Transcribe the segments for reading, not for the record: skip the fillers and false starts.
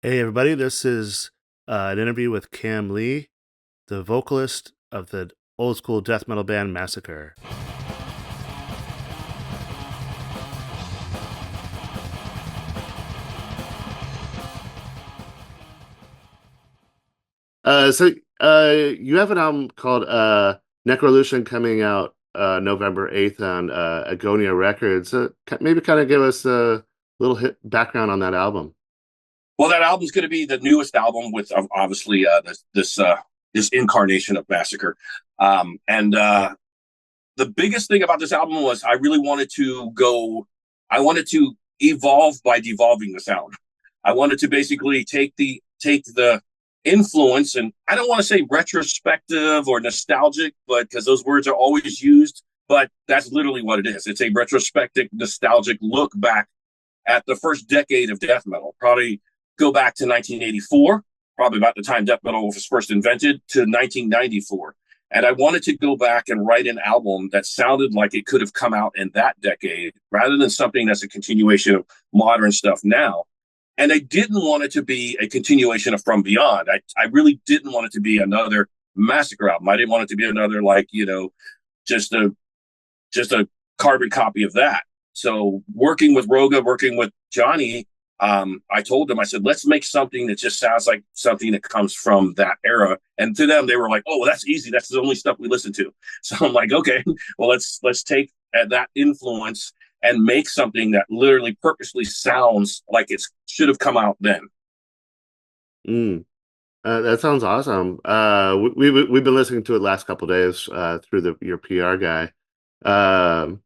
Hey everybody, this is an interview with Kam Lee, the vocalist of the old school death metal band Massacre. You have an album called Necrolution coming out November 8th on Agonia Records. Maybe kind of give us a little background on that album. Well, that album's going to be the newest album with obviously this incarnation of Massacre. And the biggest thing about this album was I really wanted to go. I wanted to evolve by devolving the sound. I wanted to basically take the influence, and I don't want to say retrospective or nostalgic, but because those words are always used, but that's literally what it is. It's a retrospective, nostalgic look back at the first decade of death metal. Probably go back to 1984, probably about the time death metal was first invented, to 1994. And I wanted to go back and write an album that sounded like it could have come out in that decade rather than something that's a continuation of modern stuff now. And I didn't want it to be a continuation of From Beyond. I really didn't want it to be another Massacre album. I didn't want it to be another, like, just a carbon copy of that. So working with Roga, working with Johnny, I told them, I said, let's make something that just sounds like something that comes from that era. And to them, they were like, oh, well, that's easy. That's the only stuff we listen to. So I'm like, okay, well, let's take that influence and make something that literally purposely sounds like it should have come out then. Mm. That sounds awesome. We've been listening to it last couple days through your PR guy. I'm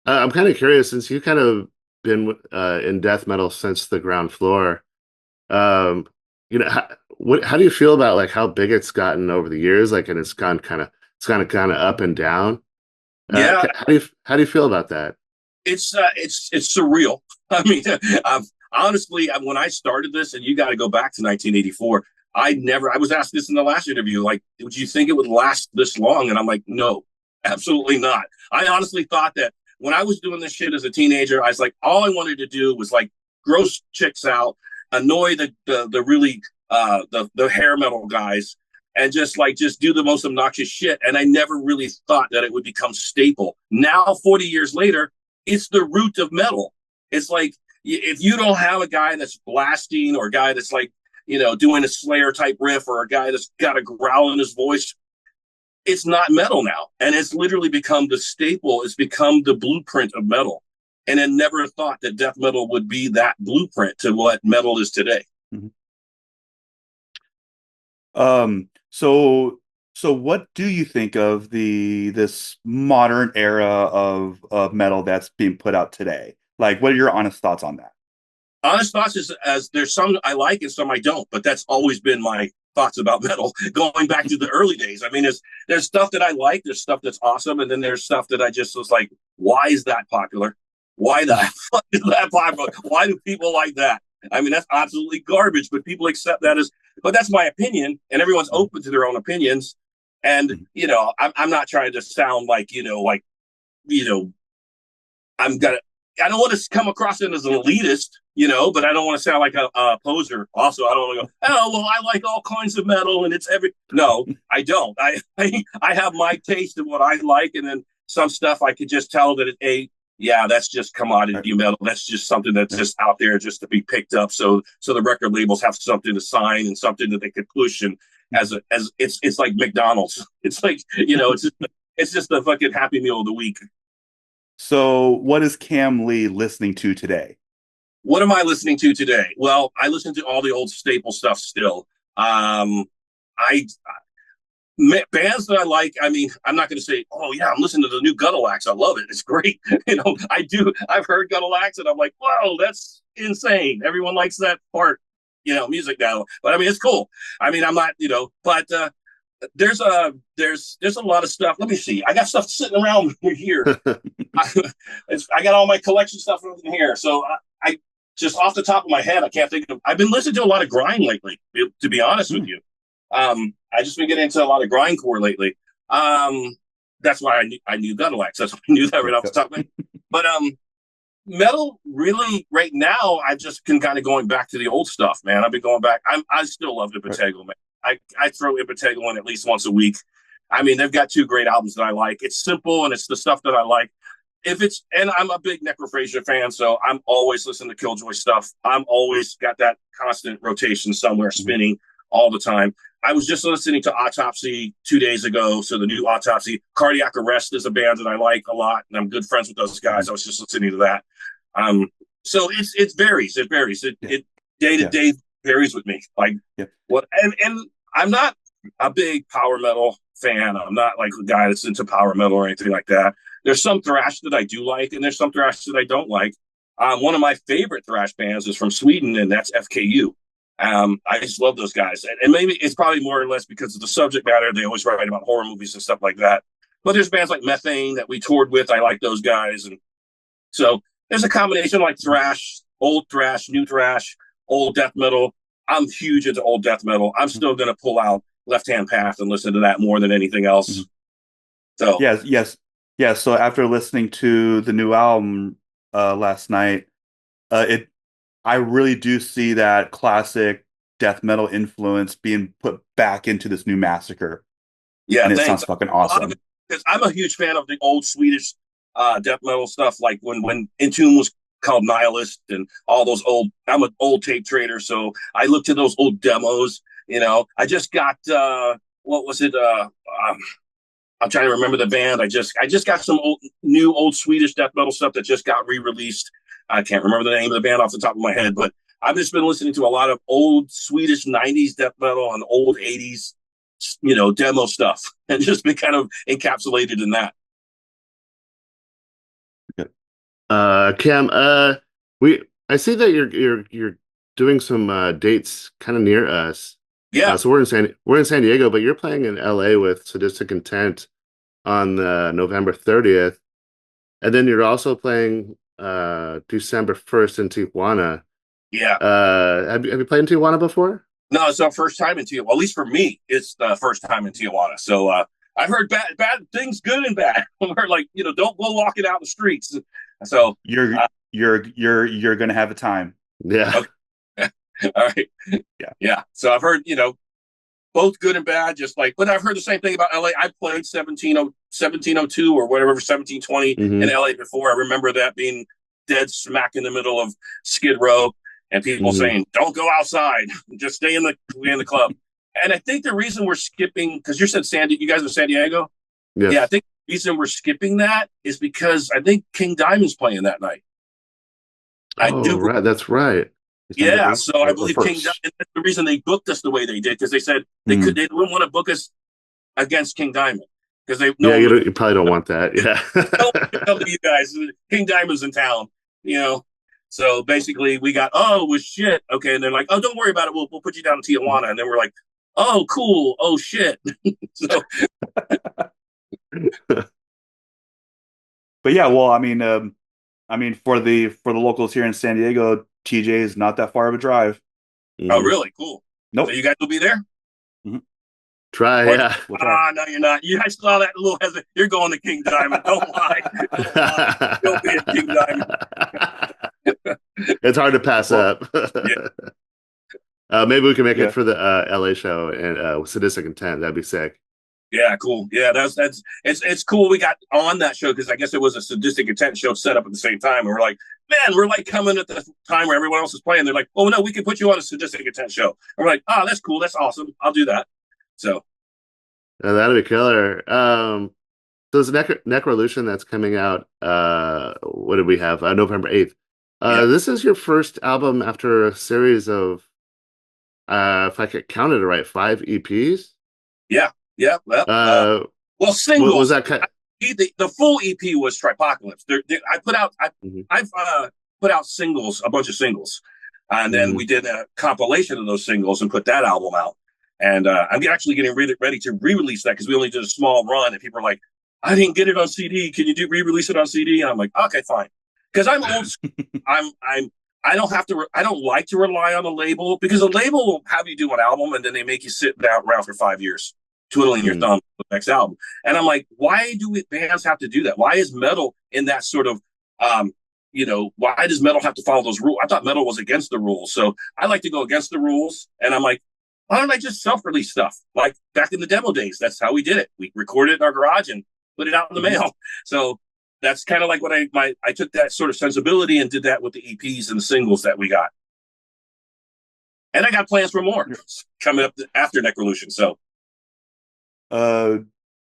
kind of curious, since you kind of been in death metal since the ground floor. Um, how do you feel about like how big it's gotten over the years? Like, and it's gone kind of up and down. Yeah, How do you feel about that? it's surreal. I mean, I've honestly, when I started this, and you got to go back to 1984. I was asked this in the last interview, like, would you think it would last this long? And I'm like, no, absolutely not. I honestly thought that when I was doing this shit as a teenager, I was like, all I wanted to do was like gross chicks out, annoy the really the hair metal guys, and just do the most obnoxious shit. And I never really thought that it would become staple. Now, 40 years later, it's the root of metal. It's like, if you don't have a guy that's blasting, or a guy that's like, doing a Slayer type riff, or a guy that's got a growl in his voice, it's not metal now. And it's literally become the staple. It's become the blueprint of metal. And I never thought that death metal would be that blueprint to what metal is today. Mhm. So what do you think of this modern era of metal that's being put out today? Like, what are your honest thoughts on that? Honest thoughts is, as there's some I like and some I don't, but that's always been my thoughts about metal going back to the early days. I mean, there's stuff that I like, there's stuff that's awesome, and then there's stuff that I just was like, why is that popular? Why the fuck is that popular? Why do people like that? I mean, that's absolutely garbage, but people accept that as, but that's my opinion, and everyone's open to their own opinions. And I'm not trying to sound like, you know, I'm gonna. I don't want to come across it as an elitist, but I don't want to sound like a poser. Also, I don't want to go, oh, well, I like all kinds of metal, and it's every. No, I don't. I have my taste of what I like, and then some stuff I could just tell that yeah, that's just commodity metal. That's just something that's just out there just to be picked up. So the record labels have something to sign and something that they could push. And as it's like McDonald's. It's like, it's just the fucking Happy Meal of the week. So what is Kam Lee listening to today? What am I listening to today? Well, I listen to all the old staple stuff still. I Bands that I like. I mean, I'm not going to say, oh yeah, I'm listening to the new Gutalax. I love it. It's great. I do. I've heard Gutalax, and I'm like, whoa, that's insane. Everyone likes that part, music now. But I mean, it's cool. I mean, I'm not, but there's a lot of stuff. Let me see. I got stuff sitting around here. I got all my collection stuff in here. So I just off the top of my head, I can't think of. I've been listening to a lot of grind lately, to be honest with you. I just been getting into a lot of grindcore lately. That's why I knew Gutalax. That's why I knew that right off the top of my head. But Metal really right now. I just can kind of going back to the old stuff, man. I've been going back. I still love Impetigo, man. I throw Impetigo in at least once a week. I mean, they've got two great albums that I like. It's simple and it's the stuff that I like. And I'm a big Necrophagia fan, so I'm always listening to Killjoy stuff. I'm always got that constant rotation somewhere spinning all the time. I was just listening to Autopsy 2 days ago, so the new Autopsy. Cardiac Arrest is a band that I like a lot, and I'm good friends with those guys. I was just listening to that. So it varies. It varies. It day to day varies with me. Like what, and I'm not a big power metal fan. I'm not like a guy that's into power metal or anything like that. There's some thrash that I do like, and there's some thrash that I don't like. One of my favorite thrash bands is from Sweden, and that's FKU. I just love those guys. And maybe it's probably more or less because of the subject matter. They always write about horror movies and stuff like that. But there's bands like Methane that we toured with. I like those guys. And so there's a combination like thrash, old thrash, new thrash, old death metal. I'm huge into old death metal. I'm still going to pull out Left Hand Path and listen to that more than anything else. So yes. So after listening to the new album last night, I really do see that classic death metal influence being put back into this new Massacre. Yeah, and it thanks. sounds fucking awesome. Because I'm a huge fan of the old Swedish death metal stuff, like when Entomb was called Nihilist and all those old. I'm an old tape trader, so I look to those old demos. You know, I just got what was it? I'm trying to remember the band. I just got some new old Swedish death metal stuff that just got re-released. I can't remember the name of the band off the top of my head, but I've just been listening to a lot of old Swedish 90s death metal and old 80s, demo stuff, and just been kind of encapsulated in that. Cam, I see that you're doing some dates kind of near us. Yeah. So we're in San Diego, but you're playing in LA with Sadistic Intent on November 30th, and then you're also playing December 1st in Tijuana. Yeah. Have you played in Tijuana before? No, it's our first time in Tijuana. Well, at least for me, it's the first time in Tijuana. So I've heard bad things, good and bad. I've heard don't go walking out in the streets. So you're gonna have a time. Yeah. Okay. All right. Yeah. So I've heard both good and bad. But I've heard the same thing about LA. I played 1702 or whatever 1720 in LA before. I remember that being dead smack in the middle of Skid Row. And people saying, "Don't go outside, just stay in the club." And I think the reason we're skipping, because you said you guys are San Diego, yes. Yeah. I think the reason we're skipping that is because I think King Diamond's playing that night. Right, that's right. Yeah, so I believe King Diamond. That's the reason they booked us the way they did, because they said they didn't want to book us against King Diamond because you probably don't want that. Yeah, tell you guys, King Diamond's in town, So basically, we got, shit. Okay, and they're like, don't worry about it. We'll put you down in Tijuana. And then we're like, oh, cool. Oh, shit. So, but yeah, well, I mean, for the locals here in San Diego, TJ is not that far of a drive. Oh, really? Cool. Nope. So you guys will be there? Try, yeah. We'll try. No, you're not. You guys saw that little hesitation. You're going to King Diamond. Don't lie. You'll be at King Diamond. It's hard to pass up. Yeah. Maybe we can make it for the LA show and Sadistic Intent. That'd be sick. Yeah, cool. Yeah, it's cool. We got on that show because I guess it was a Sadistic Intent show set up at the same time, and we're like, man, we're like coming at the time where everyone else is playing. They're like, oh no, we can put you on a Sadistic Intent show. And we're like, oh, that's cool. That's awesome. I'll do that. So that'd be killer. So there's Necrolution that's coming out. What did we have? November 8th. This is your first album after a series of, if I could count it right, 5 EPs. Yeah. Well, singles. Was that the full EP was Tripocalypse. I've put out singles, a bunch of singles, and then we did a compilation of those singles and put that album out. And I'm actually getting ready to re-release that because we only did a small run, and people are like, "I didn't get it on CD. Can you re-release it on CD?" And I'm like, "Okay, fine." Because I'm old. I don't like to rely on a label, because a label will have you do an album and then they make you sit down around for 5 years, twiddling your thumb for the next album. And I'm like, why do bands have to do that? Why is metal in that sort of why does metal have to follow those rules? I thought metal was against the rules. So I like to go against the rules. And I'm like, why don't I just self-release stuff? Like back in the demo days, that's how we did it. We recorded it in our garage and put it out in the mail. So that's kind of like what I took that sort of sensibility and did that with the EPs and the singles that we got. And I got plans for more coming up after Necrolution. So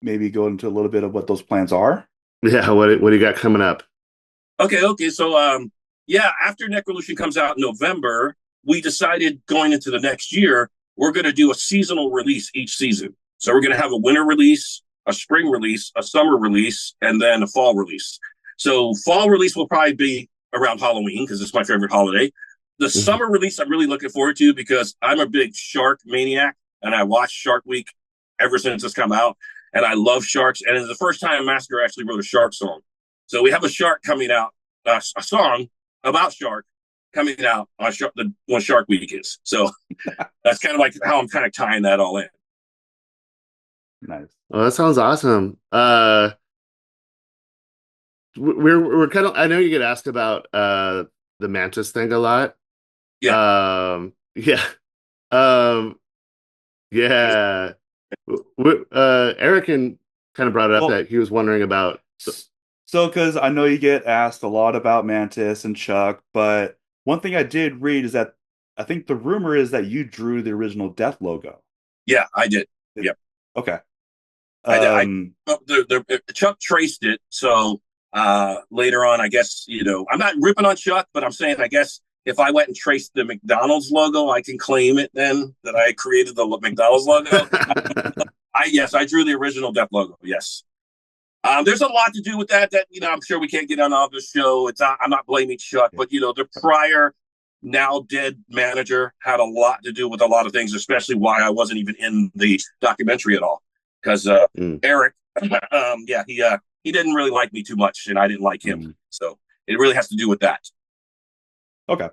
maybe go into a little bit of what those plans are. Yeah, what do you got coming up? Okay. So after Necrolution comes out in November, we decided going into the next year, we're going to do a seasonal release each season. So we're going to have a winter release, a spring release, a summer release, and then a fall release. So fall release will probably be around Halloween because it's my favorite holiday. The summer release I'm really looking forward to because I'm a big shark maniac and I watched Shark Week ever since it's come out. And I love sharks. And it's the first time Massacre actually wrote a shark song. So we have a shark coming out, a song about shark coming out on when Shark Week is. So that's kind of like how I'm kind of tying that all in. Nice. Well, that sounds awesome. We're kind of, I know you get asked about the Mantis thing a lot. Yeah. Yeah. Yeah. Eric kind of brought it up that he was wondering about. So, because I know you get asked a lot about Mantis and Chuck, but one thing I did read is that I think the rumor is that you drew the original Death logo. Yeah, I did. Yep. Okay. Chuck traced it. So later on, I guess, I'm not ripping on Chuck, but I'm saying, I guess if I went and traced the McDonald's logo, I can claim it then that I created the McDonald's logo. I drew the original Death logo. Yes. There's a lot to do with that I'm sure we can't get on all this show. I'm not blaming Chuck, but the prior now dead manager had a lot to do with a lot of things, especially why I wasn't even in the documentary at all. Because Eric, he didn't really like me too much, and I didn't like him. So it really has to do with that. Okay.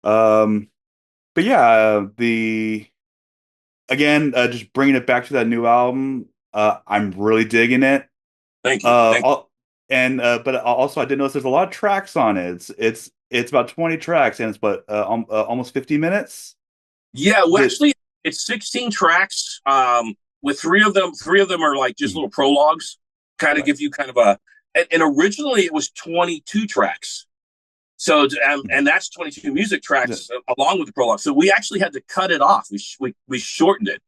But yeah, just bringing it back to that new album, I'm really digging it. Thank you. But also I did notice there's a lot of tracks on it. It's about 20 tracks and it's almost 50 minutes. Yeah, well, actually, it's 16 tracks. With three of them are like just little prologues, kind of give you kind of and originally it was 22 tracks. So, and that's 22 music tracks along with the prologue. So we actually had to cut it off. We shortened it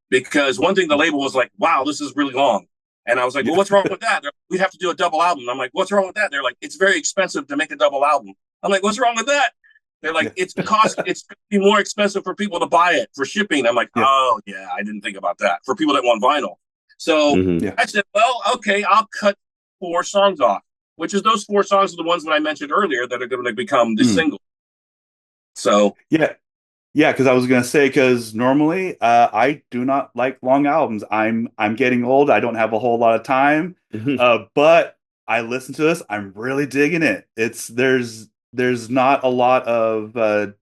because one thing the label was like, wow, this is really long. And I was like, well, what's wrong with that? We'd have to do a double album. I'm like, what's wrong with that? They're like, it's very expensive to make a double album. I'm like, what's wrong with that? They're like, it's going to be more expensive for people to buy it for shipping. I'm like, oh yeah, I didn't think about that for people that want vinyl. So I said, well, okay, I'll cut 4 songs off, which is those 4 songs are the ones that I mentioned earlier that are going to become the single. So because I was going to say, because normally I do not like long albums. I'm getting old. I don't have a whole lot of time, but I listen to this. I'm really digging it. There's not a lot of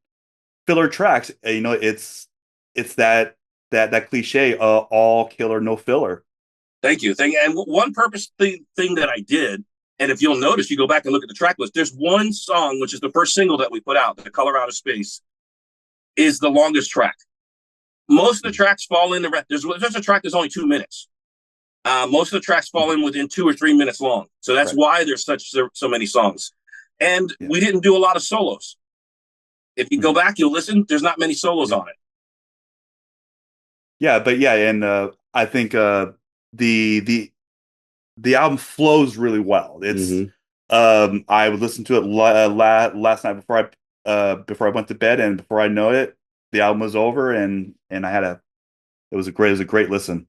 filler tracks. It's that cliche, all killer, no filler. Thank you. And one purpose thing that I did, and if you'll notice, you go back and look at the track list, there's one song, which is the first single that we put out, The Color Out of Space, is the longest track. Most of the tracks fall in there's a track that's only 2 minutes. Most of the tracks fall in within 2 or 3 minutes long. So that's why there's so many songs. And we didn't do a lot of solos. If you go back, you'll listen, there's not many solos on it. And I think the album flows really well. It's I would listen to it last night before I went to bed, and before I know it, the album was over, and it was a great listen.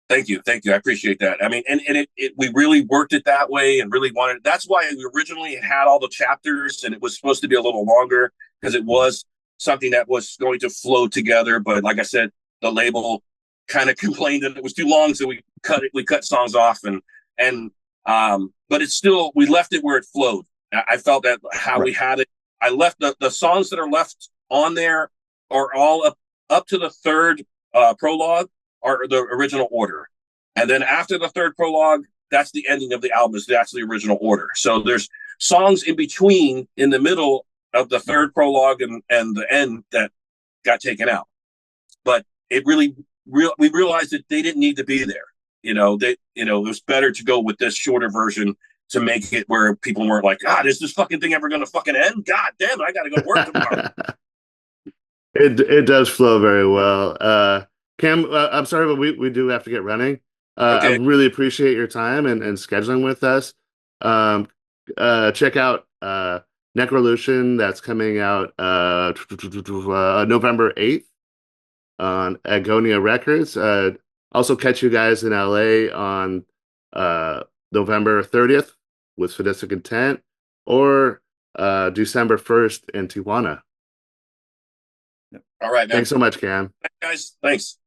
Thank you. I appreciate that. I mean, and we really worked it that way and really wanted it. That's why we originally had all the chapters, and it was supposed to be a little longer because it was something that was going to flow together. But like I said, the label kind of complained that it was too long, so we cut it. We cut songs off, but it's still, we left it where it flowed. I felt that how we had it. I left the songs that are left on there are all up to the third prologue are the original order. And then after the third prologue, that's the ending of the album. That's the original order. So there's songs in between, in the middle of the third prologue and the end, that got taken out. But it really, we realized that they didn't need to be there. It was better to go with this shorter version to make it where people weren't like, God, is this fucking thing ever going to fucking end? God damn it, I got to go to work tomorrow. It does flow very well. Cam, I'm sorry, but we do have to get running. I Okay. really appreciate your time and scheduling with us. Um, check out Necrolution, that's coming out November 8th on Agonia Records. Also catch you guys in LA on November 30th with Sadistic Intent, or December 1st in Tijuana. All right, man. Thanks so much, Cam. Guys, thanks.